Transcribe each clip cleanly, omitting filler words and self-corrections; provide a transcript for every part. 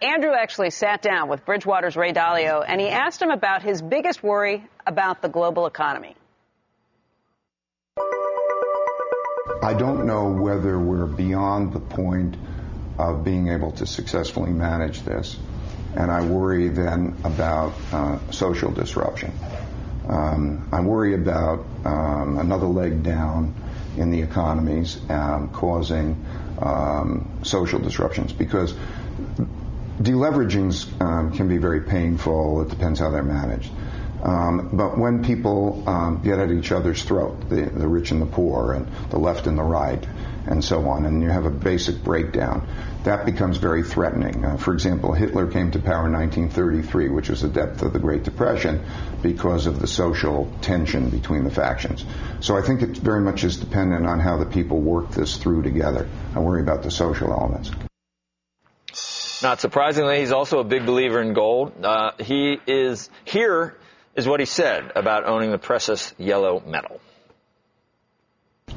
Andrew actually sat down with Bridgewater's Ray Dalio, and he asked him about his biggest worry about the global economy. I don't know whether we're beyond the point of being able to successfully manage this, and I worry then about social disruption. I worry about another leg down in the economies causing social disruptions, because deleveragings can be very painful. It depends how they're managed. But when people get at each other's throat, the rich and the poor, and the left and the right, and so on, and you have a basic breakdown, that becomes very threatening. For example, Hitler came to power in 1933, which was the depth of the Great Depression, because of the social tension between the factions. So I think it very much is dependent on how the people work this through together. I worry about the social elements. Not surprisingly, he's also a big believer in gold. Here is what he said about owning the precious yellow metal.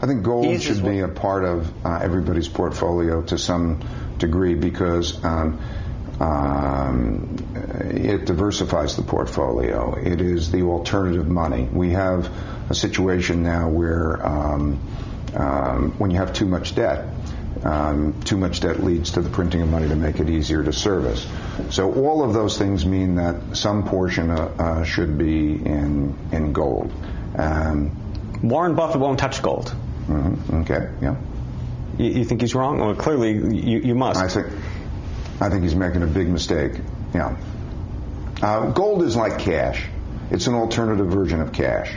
I think gold should be a part of everybody's portfolio to some degree, because it diversifies the portfolio. It is the alternative money. We have a situation now where when you have too much debt leads to the printing of money to make it easier to service. So all of those things mean that some portion should be in gold. Warren Buffett won't touch gold. Mm-hmm. Okay, yeah. You think he's wrong? Well, clearly you must. I think he's making a big mistake. Yeah. Gold is like cash. It's an alternative version of cash.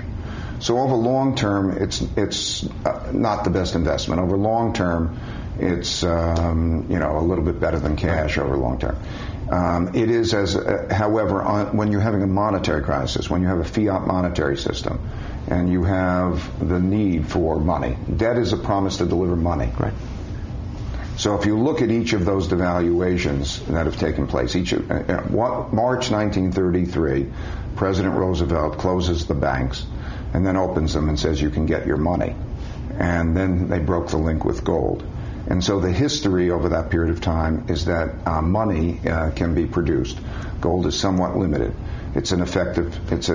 So over long term, it's not the best investment. Over long term, it's a little bit better than cash over long term. It is, however, when you're having a monetary crisis, when you have a fiat monetary system, and you have the need for money. Debt is a promise to deliver money. Right. So if you look at each of those devaluations that have taken place, March 1933, President Roosevelt closes the banks and then opens them and says you can get your money. And then they broke the link with gold. And so the history over that period of time is that money can be produced. Gold is somewhat limited. It's an effective. It's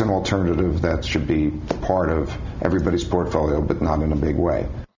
an alternative that should be part of everybody's portfolio, but not in a big way.